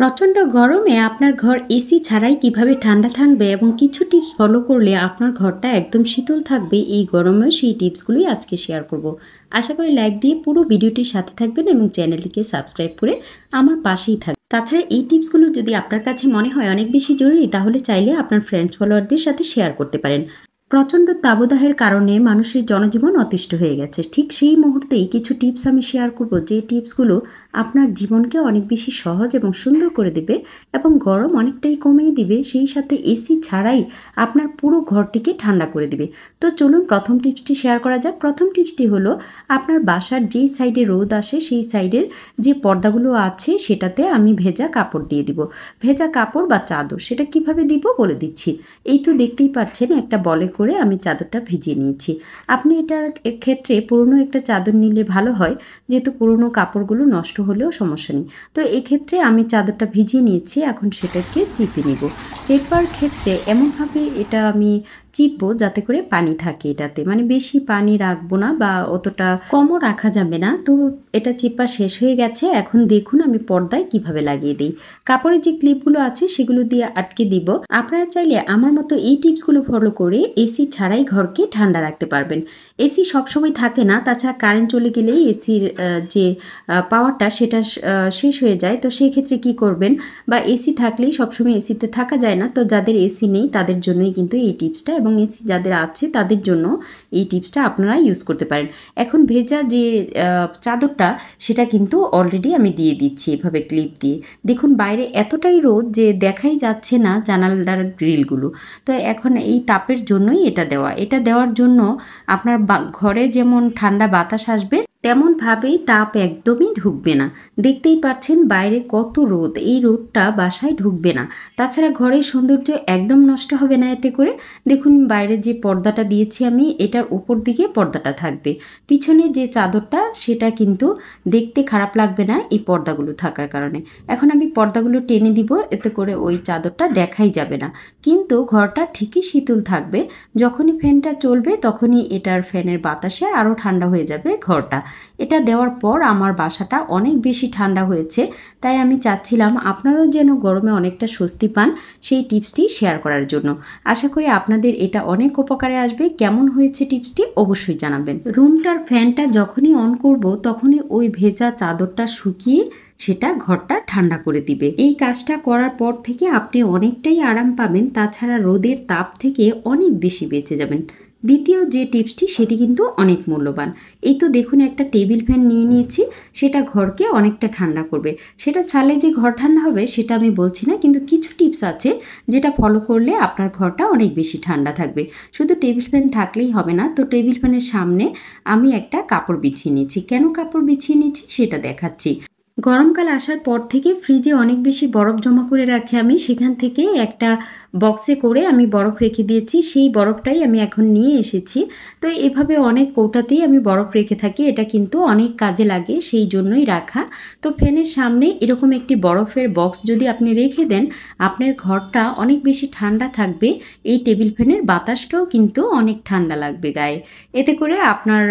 প্রচণ্ড গরমে আপনার ঘর এসি ছাড়াই কিভাবে ঠান্ডা থাকবে এবং কিছু টিপস ফলো করলে আপনার ঘরটা একদম শীতল থাকবে এই গরমেও সেই টিপসগুলোই আজকে শেয়ার করব। আশা করি লাইক দিয়ে পুরো ভিডিওটির সাথে থাকবেন এবং চ্যানেলটিকে সাবস্ক্রাইব করে আমার পাশেই থাকবেন। তাছাড়া এই টিপসগুলো যদি আপনার কাছে মনে হয় অনেক বেশি জরুরি তাহলে চাইলে আপনার ফ্রেন্ডস ফলোয়ারদের সাথে শেয়ার করতে পারেন। প্রচণ্ড তাপদাহের কারণে মানুষের জনজীবন অতিষ্ঠ হয়ে গেছে। ঠিক সেই মুহূর্তেই কিছু টিপস আমি শেয়ার করব, যে টিপসগুলো আপনার জীবনকে অনেক বেশি সহজ এবং সুন্দর করে দেবে এবং গরম অনেকটাই কমিয়ে দিবে, সেই সাথে এসি ছাড়াই আপনার পুরো ঘরটিকে ঠান্ডা করে দিবে। তো চলুন প্রথম টিপসটি শেয়ার করা যাক। প্রথম টিপসটি হলো, আপনার বাসার যেই সাইডে রোদ আসে সেই সাইডের যে পর্দাগুলো আছে সেটাতে আমি ভেজা কাপড় দিয়ে দিব। ভেজা কাপড় বা চাদর সেটা কিভাবে দিব বলে দিচ্ছি। এই তো দেখতেই পাচ্ছেন একটা বলে করে আমি চাদরটা ভিজিয়ে নিয়েছি। আপনি এটা ক্ষেত্রে পুরনো একটা চাদর নিলে ভালো হয়, যেহেতু পুরনো কাপড়গুলো নষ্ট হলেও সমস্যা নেই। তো এক্ষেত্রে আমি চাদরটা ভিজিয়ে নিয়েছি, এখন সেটাকে চিপে নিব। চেপার ক্ষেত্রে এমনভাবে এটা আমি চিপবো যাতে করে পানি থাকে এটাতে, মানে বেশি পানি রাখবো না বা অতটা কমও রাখা যাবে না। তো এটা চিপা শেষ হয়ে গেছে। এখন দেখুন আমি পর্দায় কিভাবে লাগিয়ে দিই। কাপড়ের যে ক্লিপগুলো আছে সেগুলো দিয়ে আটকে দিব। আপনারা চাইলে আমার মতো এই টিপসগুলো ফলো করে এসি ছাড়াই ঘরকে ঠান্ডা রাখতে পারবেন। এসি সবসময় থাকে না, তাছাড়া কারেন্ট চলে গেলেই এসির যে পাওয়ারটা সেটা শেষ হয়ে যায়। তো সেই ক্ষেত্রে কি করবেন, বা এসি থাকলেই সবসময় এসিতে থাকা যায় না। তো যাদের এসি নেই তাদের জন্যই কিন্তু এই টিপসটা, এবং এসি যাদের আছে তাদের জন্য এই টিপসটা আপনারা ইউজ করতে পারেন। এখন ভেজা যে চাদরটা সেটা কিন্তু অলরেডি আমি দিয়ে দিচ্ছি এভাবে ক্লিপ দিয়ে। দেখুন বাইরে এতটাই রোদ যে দেখাই যাচ্ছে না জানালার গ্রিলগুলো। তো এখন এই তাপের জন্যই এটা দেওয়া। এটা দেওয়ার জন্য আপনার ঘরে যেমন ঠান্ডা বাতাস আসবে তেমনভাবেই তাপ একদমই ঢুকবে না। দেখতেই পাচ্ছেন বাইরে কত রোদ, এই রোদটা বাসায় ঢুকবে না। তাছাড়া ঘরের সৌন্দর্য একদম নষ্ট হবে না এতে করে। দেখুন বাইরে যে পর্দাটা দিয়েছি আমি, এটার উপর দিকে পর্দাটা থাকবে, পিছনে যে চাদরটা সেটা কিন্তু দেখতে খারাপ লাগবে না এই পর্দাগুলো থাকার কারণে। এখন আমি পর্দাগুলো টেনে দিব, এতে করে ওই চাদরটা দেখাই যাবে না, কিন্তু ঘরটা ঠিকই শীতল থাকবে। যখনই ফ্যানটা চলবে তখনই এটার ফ্যানের বাতাসে আরও ঠান্ডা হয়ে যাবে ঘরটা। এটা দেওয়ার পর আমার বাসাটা অনেক বেশি ঠান্ডা হয়েছে। তাই আমি চাচ্ছিলাম আপনারাও যেন গরমে অনেকটা স্বস্তি পান, সেই টিপসটি শেয়ার করার জন্য। আশা করি আপনাদের এটা অনেক উপকারে আসবে। কেমন হয়েছে টিপসটি অবশ্যই জানাবেন। রুমটার ফ্যানটা যখনই অন করব তখনই ওই ভেজা চাদরটা শুকিয়ে সেটা ঘরটা ঠান্ডা করে দিবে। এই কাজটা করার পর থেকে আপনি অনেকটাই আরাম পাবেন, তাছাড়া রোদের তাপ থেকে অনেক বেশি বেঁচে যাবেন। দ্বিতীয় যে টিপসটি সেটি কিন্তু অনেক মূল্যবান। এই তো দেখুন একটা টেবিল ফ্যান নিয়ে নিয়েছি, সেটা ঘরকে অনেকটা ঠান্ডা করবে। সেটা ছাড়লে যে ঘর ঠান্ডা হবে সেটা আমি বলছি না, কিন্তু কিছু টিপস আছে যেটা ফলো করলে আপনার ঘরটা অনেক বেশি ঠান্ডা থাকবে। শুধু টেবিল ফ্যান থাকলেই হবে না। তো টেবিল ফ্যানের সামনে আমি একটা কাপড় বিছিয়ে নিয়েছি। কেন কাপড় বিছিয়ে নিয়েছি সেটা দেখাচ্ছি। গরমকাল আসার পর থেকে ফ্রিজে অনেক বেশি বরফ জমা করে রাখি আমি, সেখান থেকে একটা বক্সে করে আমি বরফ রেখে দিয়েছি। সেই বরফটাই আমি এখন নিয়ে এসেছি। তো এভাবে অনেক কৌটাতেই আমি বরফ রেখে থাকি, এটা কিন্তু অনেক কাজে লাগে, সেই জন্যই রাখা। তো ফ্যানের সামনে এরকম একটি বরফের বক্স যদি আপনি রেখে দেন, আপনার ঘরটা অনেক বেশি ঠান্ডা থাকবে। এই টেবিল ফ্যানের বাতাসটাও কিন্তু অনেক ঠান্ডা লাগবে গায়ে। এতে করে আপনার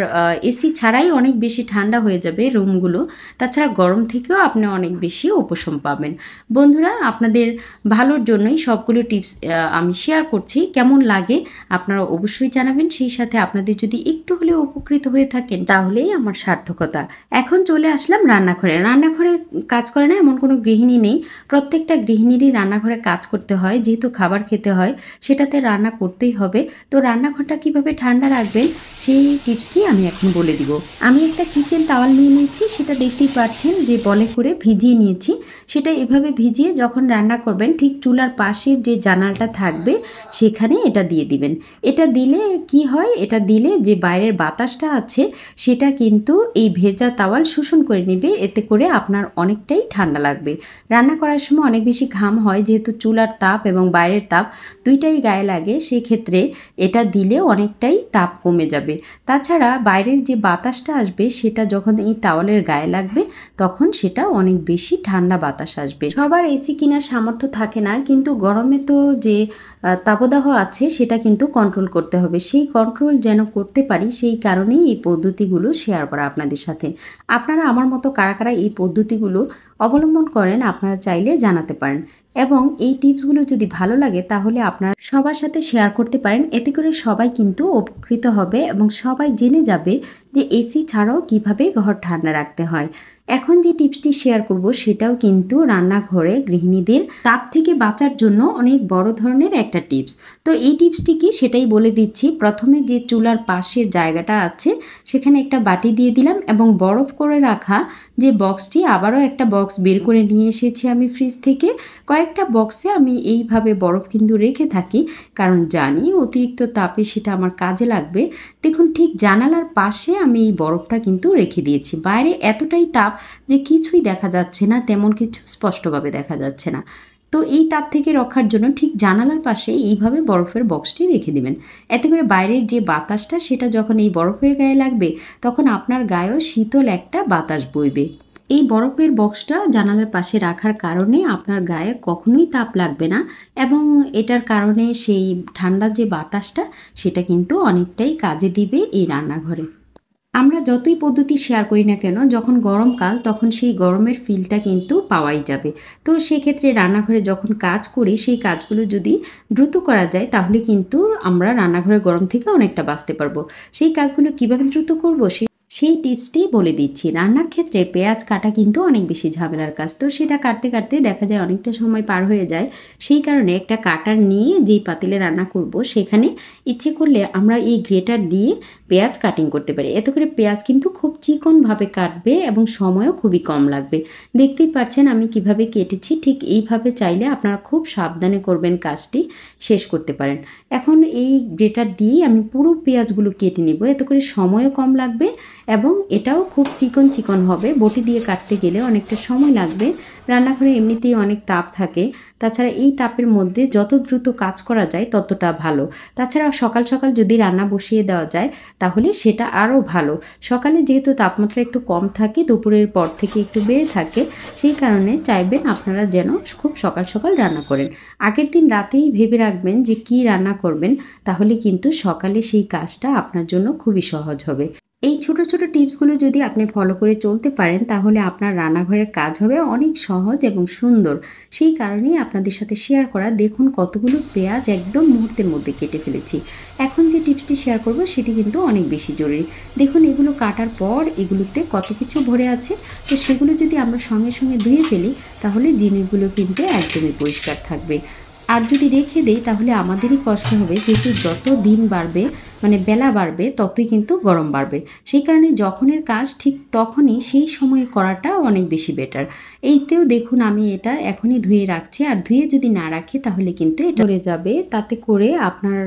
এসি ছাড়াই অনেক বেশি ঠান্ডা হয়ে যাবে রুমগুলো। তাছাড়া গরম থেকেও আপনি অনেক বেশি উপশম পাবেন। বন্ধুরা, আপনাদের ভালোর জন্যই সবগুলো টিপস আমি শেয়ার করছি। কেমন লাগে আপনারা অবশ্যই জানাবেন। সেই সাথে আপনাদের যদি একটু হলেও উপকৃত হয়ে থাকেন তাহলেই আমার সার্থকতা। এখন চলে আসলাম রান্নাঘরে। রান্নাঘরে কাজ করে না এমন কোনো গৃহিণী নেই। প্রত্যেকটা গৃহিণীরই রান্নাঘরে কাজ করতে হয়, যেহেতু খাবার খেতে হয় সেটাতে রান্না করতেই হবে। তো রান্নাঘরটা কিভাবে ঠান্ডা রাখবেন সেই টিপসটি আমি এখন বলে দিব। আমি একটা কিচেন তাওয়াল নিয়ে নিয়েছি, সেটা দেখতেই পাচ্ছেন যে বলে করে ভিজিয়ে নিয়েছি। সেটা এভাবে ভিজিয়ে যখন রান্না করবেন ঠিক চুলার পাশের যে জানালাটা থাকবে সেখানে এটা দিয়ে দিবেন। এটা দিলে কি হয়, এটা দিলে যে বাইরের বাতাসটা আছে সেটা কিন্তু এই ভেজা তাওয়াল শোষণ করে নেবে। এতে করে আপনার অনেকটাই ঠান্ডা লাগবে। রান্না করার সময় অনেক বেশি ঘাম হয়, যেহেতু চুলার তাপ এবং বাইরের তাপ দুইটাই গায়ে লাগে, সেক্ষেত্রে এটা দিলে অনেকটাই তাপ কমে যাবে। তাছাড়া বাইরের যে বাতাসটা আসবে সেটা যখন এই তাওয়ালের গায়ে লাগবে তখন সেটা অনেক বেশি ঠান্ডা বাতাস আসবে। সবার এসি কেনার সামর্থ্য থাকে না, কিন্তু গরমে তো যে তাপদাহ আছে সেটা কিন্তু কন্ট্রোল করতে হবে। সেই কন্ট্রোল যেন করতে পারি সেই কারণেই এই পদ্ধতিগুলো শেয়ার করা আপনাদের সাথে। আপনারা আমার মতো কারা কারা এই পদ্ধতিগুলো অবলম্বন করেন আপনারা চাইলে জানাতে পারেন, এবং এই টিপসগুলো যদি ভালো লাগে তাহলে আপনারা সবার সাথে শেয়ার করতে পারেন। এতে করে সবাই কিন্তু উপকৃত হবে এবং সবাই জেনে যাবে যে এসি ছাড়াও কিভাবে ঘর ঠান্ডা রাখতে হয়। এখন যে টিপসটি শেয়ার করব সেটাও কিন্তু রান্নাঘরে গৃহিণীদের তাপ থেকে বাঁচার জন্য অনেক বড় ধরনের একটা টিপস। তো এই টিপসটি কি সেটাই বলে দিচ্ছি। প্রথমে যে চুলার পাশের জায়গাটা আছে সেখানে একটা বাটি দিয়ে দিলাম এবং বরফ করে রাখা যে বক্সটি, আবারও একটা বক্স বের করে নিয়ে এসেছি আমি ফ্রিজ থেকে। কয়েকটা বক্সে আমি এইভাবে বরফ কিন্তু রেখে থাকি, কারণ জানি অতিরিক্ত তাপে সেটা আমার কাজে লাগবে। দেখুন ঠিক জানালার পাশে আমি এই বরফটা কিন্তু রেখে দিয়েছি। বাইরে এতটাই তাপ যে কিছুই দেখা যাচ্ছে না, তেমন কিছু স্পষ্টভাবে দেখা যাচ্ছে না। তো এই তাপ থেকে রক্ষার জন্য ঠিক জানালার পাশে এইভাবে বরফের বক্সটি রেখে দিবেন। এতে করে বাইরের যে বাতাসটা সেটা যখন এই বরফের গায়ে লাগবে তখন আপনার গায়েও শীতল একটা বাতাস বইবে। এই বরফের বক্সটা জানালার পাশে রাখার কারণে আপনার গায়ে কখনোই তাপ লাগবে না, এবং এটার কারণে সেই ঠান্ডা যে বাতাসটা সেটা কিন্তু অনেকটাই কাজে দিবে এই রান্নাঘরে। আমরা যতই পদ্ধতি শেয়ার করি না কেন, যখন গরমকাল তখন সেই গরমের ফিলটা কিন্তু পাওয়াই যাবে। তো সেক্ষেত্রে রান্নাঘরে যখন কাজ করি সেই কাজগুলো যদি দ্রুত করা যায় তাহলে কিন্তু আমরা রান্নাঘরের গরম থেকে অনেকটা বাঁচতে পারবো। সেই কাজগুলো কিভাবে দ্রুত করবো সেই টিপসটি বলে দিচ্ছি। রান্নার ক্ষেত্রে পেঁয়াজ কাটা কিন্তু অনেক বেশি ঝামেলার কাজ, তো সেটা কাটতে কাটতে দেখা যায় অনেকটা সময় পার হয়ে যায়। সেই কারণে একটা কাটার নিয়ে যেই পাতিলে রান্না করব সেখানে ইচ্ছে করলে আমরা এই গ্রেটার দিয়ে পেঁয়াজ কাটিং করতে পারি। এতে করে পেঁয়াজ কিন্তু খুব চিকনভাবে কাটবে এবং সময়ও খুবই কম লাগবে। দেখতেই পাচ্ছেন আমি কিভাবে কেটেছি, ঠিক এইভাবে চাইলে আপনারা খুব সাবধানে করবেন, কাজটি শেষ করতে পারেন। এখন এই গ্রেটার দিয়েই আমি পুরো পেঁয়াজগুলো কেটে নেব, এতে করে সময়ও কম লাগবে এবং এটাও খুব চিকন চিকন হবে। বটি দিয়ে কাটতে গেলে অনেকটা সময় লাগবে। রান্নাঘরে এমনিতেই অনেক তাপ থাকে, তাছাড়া এই তাপের মধ্যে যত দ্রুত কাজ করা যায় ততটা ভালো। তাছাড়া সকাল সকাল যদি রান্না বসিয়ে দেওয়া যায় তাহলে সেটা আরও ভালো। সকালে যেহেতু তাপমাত্রা একটু কম থাকে, দুপুরের পর থেকে একটু বেড়ে থাকে, সেই কারণে চাইবেন আপনারা যেন খুব সকাল সকাল রান্না করেন। আগের দিন রাতেই ভেবে রাখবেন যে কি রান্না করবেন, তাহলে কিন্তু সকালে সেই কাজটা আপনার জন্য খুবই সহজ হবে। এই ছোট ছোট টিপসগুলো যদি আপনি ফলো করে চলতে পারেন তাহলে আপনার রান্নাঘরের কাজ হবে অনেক সহজ এবং সুন্দর। সেই কারণেই আপনাদের সাথে শেয়ার করা। দেখুন কতগুলো পেঁয়াজ একদম মুহূর্তের মধ্যে কেটে ফেলেছি। এখন যে টিপসটি শেয়ার করব সেটি কিন্তু অনেক বেশি জরুরি। দেখুন এগুলো কাটার পর এগুলোতে কত কিছু ভরে আছে, তো সেগুলো যদি আমরা সঙ্গে সঙ্গে ধুয়ে ফেলি তাহলে জিনিসগুলো কিন্তু একদমই পরিষ্কার থাকবে। আর যদি রেখে দেই তাহলে আমাদেরই কষ্ট হবে, যেহেতু যত দিন বাড়বে মানে বেলা বাড়বে ততই কিন্তু গরম বাড়বে। সেই কারণে যখনের কাজ ঠিক তখনই সেই সময়ে করাটা অনেক বেশি বেটার। এইতেও দেখুন আমি এটা এখনই ধুয়ে রাখছি, আর ধুয়ে যদি না রাখি তাহলে কিন্তু এটা পড়ে যাবে। তাতে করে আপনার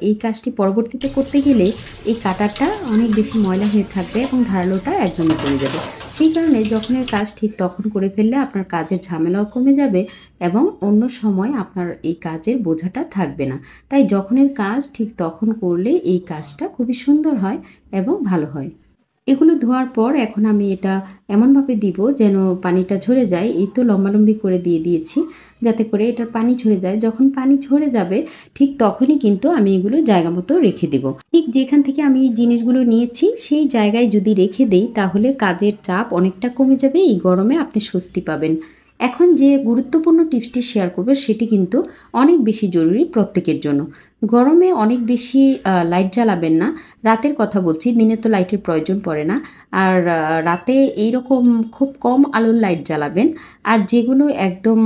এই কাজটি পরবর্তীতে করতে গেলে এই কাটারটা অনেক বেশি ময়লা হয়ে থাকবে এবং ধারালোটা একদমই পড়ে যাবে। সেই কারণে যখনের কাজ ঠিক তখন করে ফেললে আপনার কাজের ঝামেলাও কমে যাবে এবং অন্য সময় আপনার এই কাজের বোঝাটা থাকবে না। তাই যখনের কাজ ঠিক তখন করলে এই কাজটা খুবই সুন্দর হয় এবং ভালো হয়। এগুলো ধোয়ার পর এখন আমি এটা এমনভাবে দিব যেন পানিটা ঝরে যায়। এই তো লম্বালম্বি করে দিয়ে দিয়েছি যাতে করে এটার পানি ঝরে যায়। যখন পানি ঝরে যাবে ঠিক তখনই কিন্তু আমি এগুলো জায়গা মতো রেখে দেব। ঠিক যেখান থেকে আমি এই জিনিসগুলো নিয়েছি সেই জায়গায় যদি রেখে দেই তাহলে কাজের চাপ অনেকটা কমে যাবে। এই গরমে আপনি স্বস্তি পাবেন। এখন যে গুরুত্বপূর্ণ টিপসটি শেয়ার করব সেটি কিন্তু অনেক বেশি জরুরি প্রত্যেকের জন্য। গরমে অনেক বেশি লাইট জ্বালাবেন না। রাতের কথা বলছি, দিনে তো লাইটের প্রয়োজন পড়ে না। আর রাতে এইরকম খুব কম আলোর লাইট জ্বালাবেন। আর যেগুলো একদম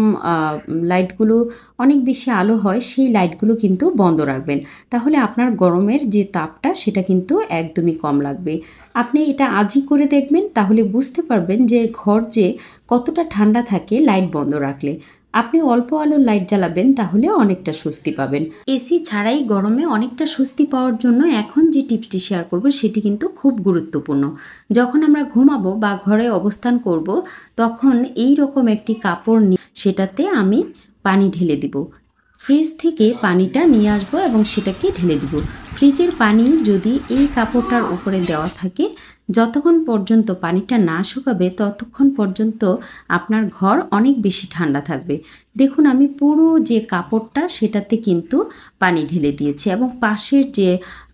লাইটগুলো অনেক বেশি আলো হয় সেই লাইটগুলো কিন্তু বন্ধ রাখবেন। তাহলে আপনার গরমের যে তাপটা সেটা কিন্তু একদমই কম লাগবে। আপনি এটা আজই করে দেখবেন, তাহলে বুঝতে পারবেন যে ঘর যে কতটা ঠান্ডা থাকে লাইট বন্ধ রাখলে। আপনি অল্প আলোর লাইট জ্বালাবেন তাহলে অনেকটা স্বস্তি পাবেন। এসি ছাড়াই গরমে অনেকটা স্বস্তি পাওয়ার জন্য এখন যে টিপসটি শেয়ার করব সেটি কিন্তু খুব গুরুত্বপূর্ণ। যখন আমরা ঘুমাবো বা ঘরে অবস্থান করব তখন এই রকম একটি কাপড় নিয়ে সেটাতে আমি পানি ঢেলে দিব। ফ্রিজ থেকে পানিটা নিয়ে আসবো এবং সেটাকে ঢেলে দিব। ফ্রিজের পানি যদি এই কাপড়টার উপরে দেওয়া থাকে, যতক্ষণ পর্যন্ত পানিটা না শুকাবে ততক্ষণ পর্যন্ত আপনার ঘর অনেক বেশি ঠান্ডা থাকবে। দেখুন আমি পুরো যে কাপড়টা সেটাতে কিন্তু পানি ঢেলে দিয়েছি এবং পাশের যে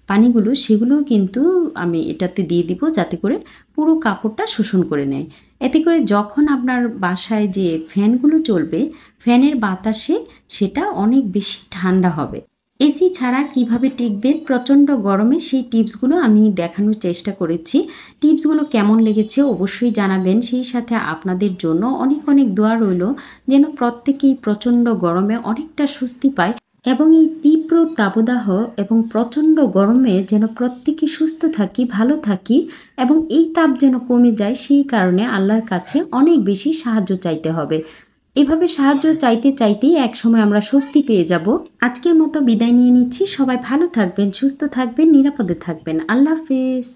পানিগুলো সেগুলোও কিন্তু আমি এটাতে দিয়ে দিব যাতে করে পুরো কাপড়টা শোষণ করে নেয়। এতে করে যখন আপনার বাসায় যে ফ্যানগুলো চলবে ফ্যানের বাতাসে সেটা অনেক বেশি ঠান্ডা হবে। এসি ছাড়া কিভাবে টিকবেন প্রচণ্ড গরমে সেই টিপসগুলো আমি দেখানোর চেষ্টা করেছি। টিপসগুলো কেমন লেগেছে অবশ্যই জানাবেন। সেই সাথে আপনাদের জন্য অনেক অনেক দোয়া রইল যেন প্রত্যেকেই প্রচণ্ড গরমে অনেকটা স্বস্তি পায় এবং এই তীব্র তাপদাহ এবং প্রচণ্ড গরমে যেন প্রত্যেকে সুস্থ থাকি, ভালো থাকি এবং এই তাপ যেন কমে যায় সেই কারণে আল্লাহর কাছে অনেক বেশি সাহায্য চাইতে হবে। এভাবে সাহায্য চাইতে চাইতেই একসময় আমরা স্বস্তি পেয়ে যাব। আজকের মতো বিদায় নিয়ে নিচ্ছি। সবাই ভালো থাকবেন, সুস্থ থাকবেন, নিরাপদে থাকবেন। আল্লাহ হাফেজ।